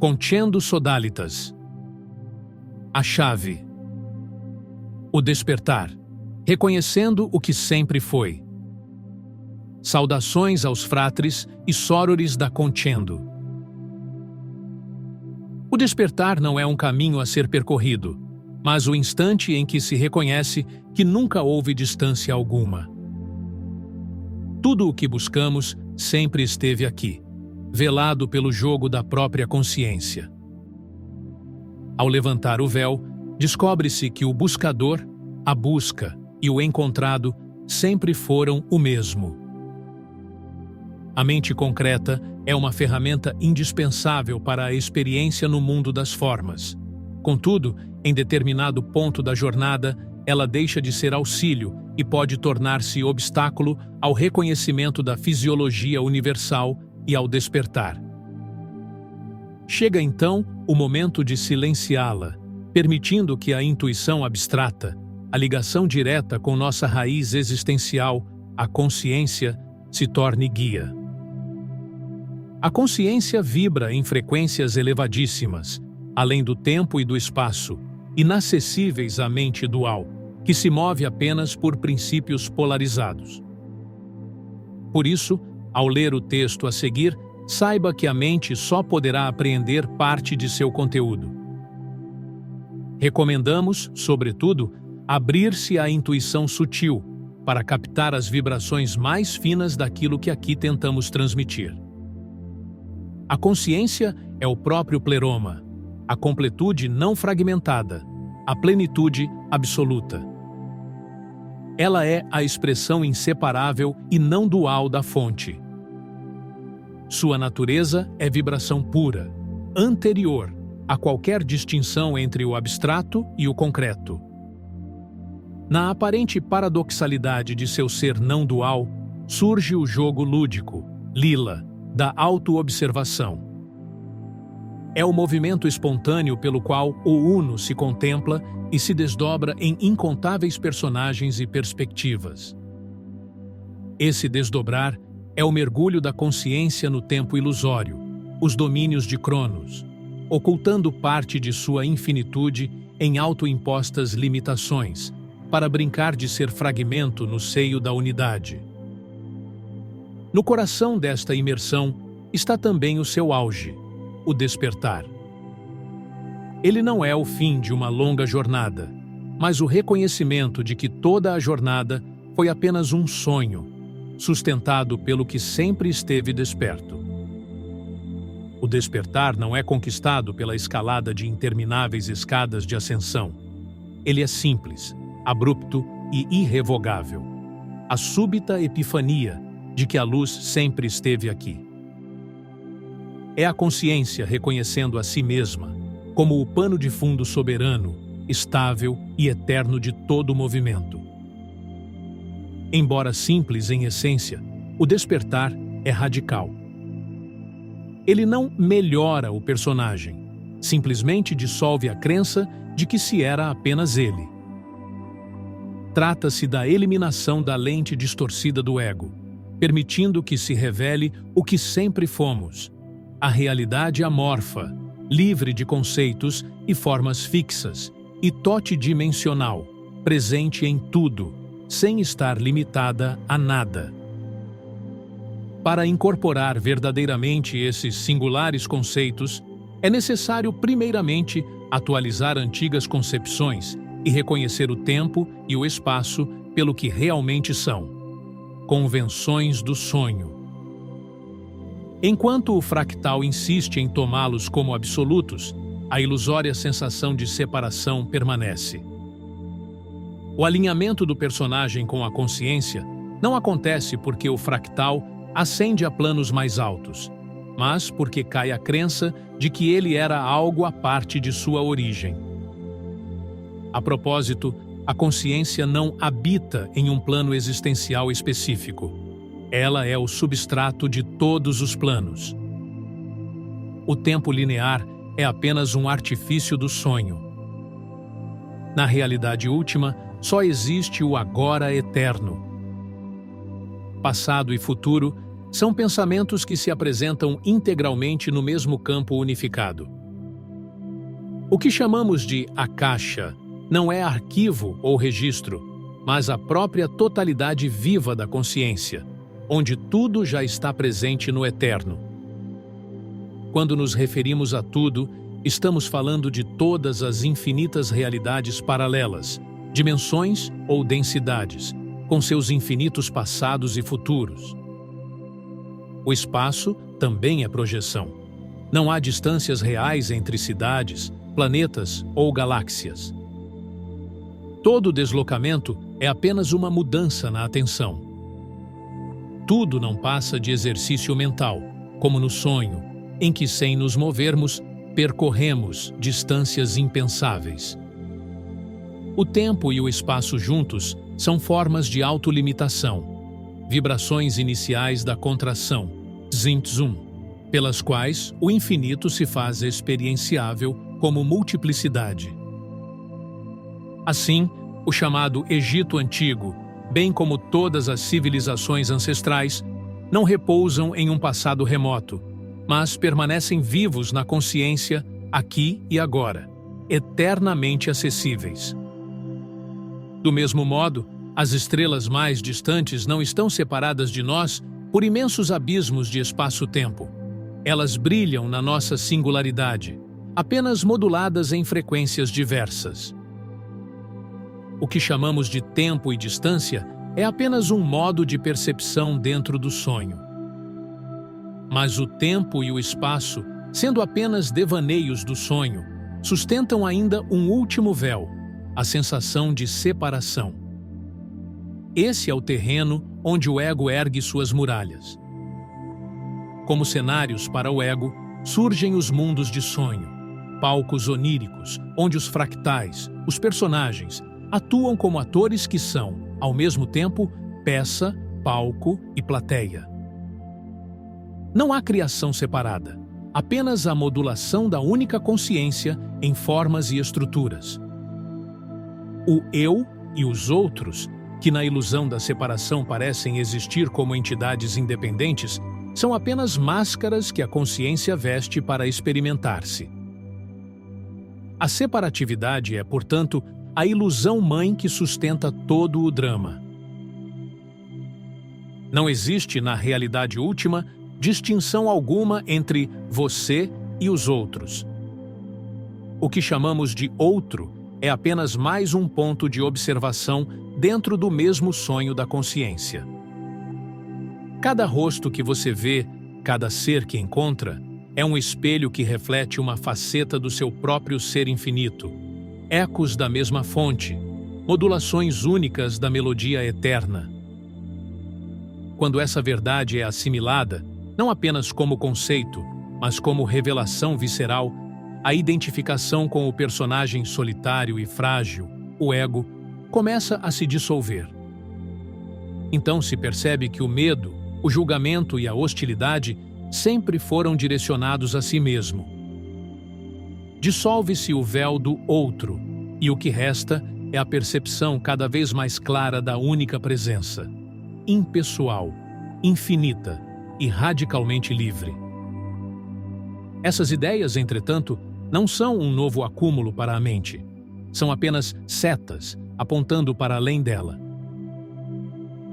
Concendo Sodalitas. A chave. O despertar, reconhecendo o que sempre foi. Saudações aos fratres e sorores da Concendo. O despertar não é um caminho a ser percorrido, mas o instante em que se reconhece que nunca houve distância alguma. Tudo o que buscamos sempre esteve aqui, velado pelo jogo da própria consciência. Ao levantar o véu, descobre-se que o buscador, a busca e o encontrado sempre foram o mesmo. A mente concreta é uma ferramenta indispensável para a experiência no mundo das formas. Contudo, em determinado ponto da jornada, ela deixa de ser auxílio e pode tornar-se obstáculo ao reconhecimento da fisiologia universal e ao despertar. Chega então o momento de silenciá-la, permitindo que a intuição abstrata, a ligação direta com nossa raiz existencial, a consciência, se torne guia. A consciência vibra em frequências elevadíssimas, além do tempo e do espaço, inacessíveis à mente dual, que se move apenas por princípios polarizados. Por isso, ao ler o texto a seguir, saiba que a mente só poderá apreender parte de seu conteúdo. Recomendamos, sobretudo, abrir-se à intuição sutil, para captar as vibrações mais finas daquilo que aqui tentamos transmitir. A consciência é o próprio pleroma, a completude não fragmentada, a plenitude absoluta. Ela é a expressão inseparável e não dual da fonte. Sua natureza é vibração pura, anterior a qualquer distinção entre o abstrato e o concreto. Na aparente paradoxalidade de seu ser não dual, surge o jogo lúdico, lila, da autoobservação. É o movimento espontâneo pelo qual o uno se contempla e se desdobra em incontáveis personagens e perspectivas. Esse desdobrar é o mergulho da consciência no tempo ilusório, os domínios de Cronos, ocultando parte de sua infinitude em autoimpostas limitações, para brincar de ser fragmento no seio da unidade. No coração desta imersão está também o seu auge, o despertar. Ele não é o fim de uma longa jornada, mas o reconhecimento de que toda a jornada foi apenas um sonho, sustentado pelo que sempre esteve desperto. O despertar não é conquistado pela escalada de intermináveis escadas de ascensão. Ele é simples, abrupto e irrevogável. A súbita epifania de que a luz sempre esteve aqui. É a consciência reconhecendo a si mesma como o pano de fundo soberano, estável e eterno de todo o movimento. Embora simples em essência, o despertar é radical. Ele não melhora o personagem, simplesmente dissolve a crença de que se era apenas ele. Trata-se da eliminação da lente distorcida do ego, permitindo que se revele o que sempre fomos, a realidade amorfa, livre de conceitos e formas fixas, e totdimensional, presente em tudo, sem estar limitada a nada. Para incorporar verdadeiramente esses singulares conceitos, é necessário, primeiramente, atualizar antigas concepções e reconhecer o tempo e o espaço pelo que realmente são: convenções do sonho. Enquanto o fractal insiste em tomá-los como absolutos, a ilusória sensação de separação permanece. O alinhamento do personagem com a consciência não acontece porque o fractal ascende a planos mais altos, mas porque cai a crença de que ele era algo à parte de sua origem. A propósito, a consciência não habita em um plano existencial específico. Ela é o substrato de todos os planos. O tempo linear é apenas um artifício do sonho. Na realidade última, só existe o agora eterno. Passado e futuro são pensamentos que se apresentam integralmente no mesmo campo unificado. O que chamamos de akasha não é arquivo ou registro, mas a própria totalidade viva da consciência, onde tudo já está presente no eterno. Quando nos referimos a tudo, estamos falando de todas as infinitas realidades paralelas, dimensões ou densidades, com seus infinitos passados e futuros. O espaço também é projeção. Não há distâncias reais entre cidades, planetas ou galáxias. Todo deslocamento é apenas uma mudança na atenção. Tudo não passa de exercício mental, como no sonho, em que, sem nos movermos, percorremos distâncias impensáveis. O tempo e o espaço juntos são formas de autolimitação, vibrações iniciais da contração, Tzimtzum, pelas quais o infinito se faz experienciável como multiplicidade. Assim, o chamado Egito Antigo, bem como todas as civilizações ancestrais, não repousam em um passado remoto, mas permanecem vivos na consciência, aqui e agora, eternamente acessíveis. Do mesmo modo, as estrelas mais distantes não estão separadas de nós por imensos abismos de espaço-tempo. Elas brilham na nossa singularidade, apenas moduladas em frequências diversas. O que chamamos de tempo e distância é apenas um modo de percepção dentro do sonho. Mas o tempo e o espaço, sendo apenas devaneios do sonho, sustentam ainda um último véu, a sensação de separação. Esse é o terreno onde o ego ergue suas muralhas. Como cenários para o ego, surgem os mundos de sonho, palcos oníricos, onde os fractais, os personagens, atuam como atores que são, ao mesmo tempo, peça, palco e plateia. Não há criação separada, apenas a modulação da única consciência em formas e estruturas. O eu e os outros, que na ilusão da separação parecem existir como entidades independentes, são apenas máscaras que a consciência veste para experimentar-se. A separatividade é, portanto, a ilusão-mãe que sustenta todo o drama. Não existe, na realidade última, distinção alguma entre você e os outros. O que chamamos de outro é apenas mais um ponto de observação dentro do mesmo sonho da consciência. Cada rosto que você vê, cada ser que encontra, é um espelho que reflete uma faceta do seu próprio ser infinito, ecos da mesma fonte, modulações únicas da melodia eterna. Quando essa verdade é assimilada, não apenas como conceito, mas como revelação visceral, a identificação com o personagem solitário e frágil, o ego, começa a se dissolver. Então se percebe que o medo, o julgamento e a hostilidade sempre foram direcionados a si mesmo. Dissolve-se o véu do outro, e o que resta é a percepção cada vez mais clara da única presença, impessoal, infinita e radicalmente livre. Essas ideias, entretanto, não são um novo acúmulo para a mente. São apenas setas apontando para além dela.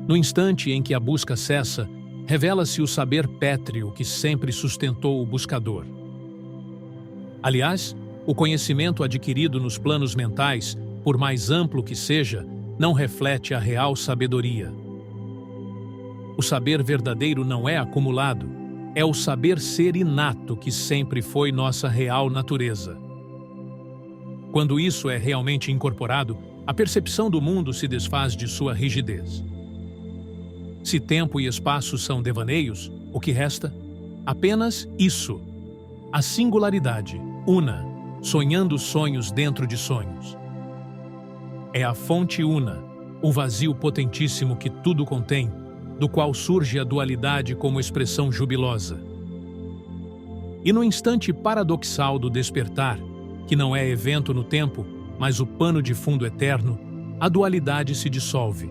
No instante em que a busca cessa, revela-se o saber pétreo que sempre sustentou o buscador. Aliás, o conhecimento adquirido nos planos mentais, por mais amplo que seja, não reflete a real sabedoria. O saber verdadeiro não é acumulado, é o saber ser inato que sempre foi nossa real natureza. Quando isso é realmente incorporado, a percepção do mundo se desfaz de sua rigidez. Se tempo e espaço são devaneios, o que resta? Apenas isso, a singularidade, una, sonhando sonhos dentro de sonhos. É a fonte una, o vazio potentíssimo que tudo contém, do qual surge a dualidade como expressão jubilosa. E no instante paradoxal do despertar, que não é evento no tempo, mas o pano de fundo eterno, a dualidade se dissolve,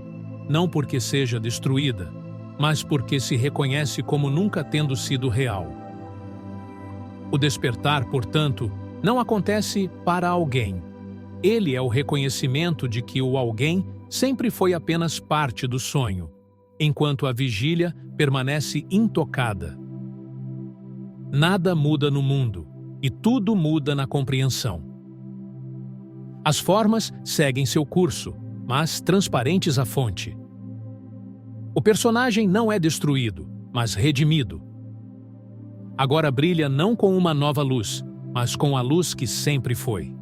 não porque seja destruída, mas porque se reconhece como nunca tendo sido real. O despertar, portanto, não acontece para alguém. Ele é o reconhecimento de que o alguém sempre foi apenas parte do sonho, enquanto a vigília permanece intocada. Nada muda no mundo, e tudo muda na compreensão. As formas seguem seu curso, mas transparentes à fonte. O personagem não é destruído, mas redimido. Agora brilha não com uma nova luz, mas com a luz que sempre foi.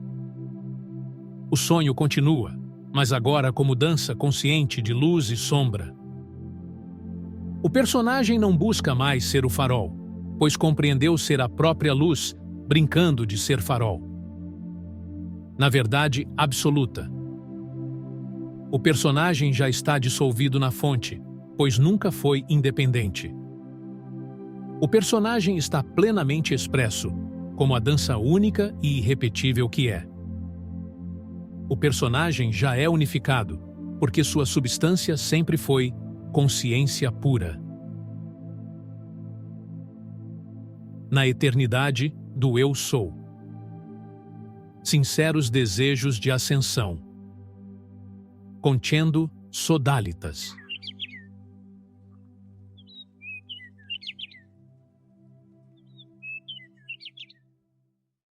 O sonho continua, mas agora como dança consciente de luz e sombra. O personagem não busca mais ser o farol, pois compreendeu ser a própria luz, brincando de ser farol. Na verdade absoluta. O personagem já está dissolvido na fonte, pois nunca foi independente. O personagem está plenamente expresso, como a dança única e irrepetível que é. O personagem já é unificado, porque sua substância sempre foi consciência pura. Na eternidade do Eu Sou. Sinceros desejos de ascensão. Concendo Sodalitas.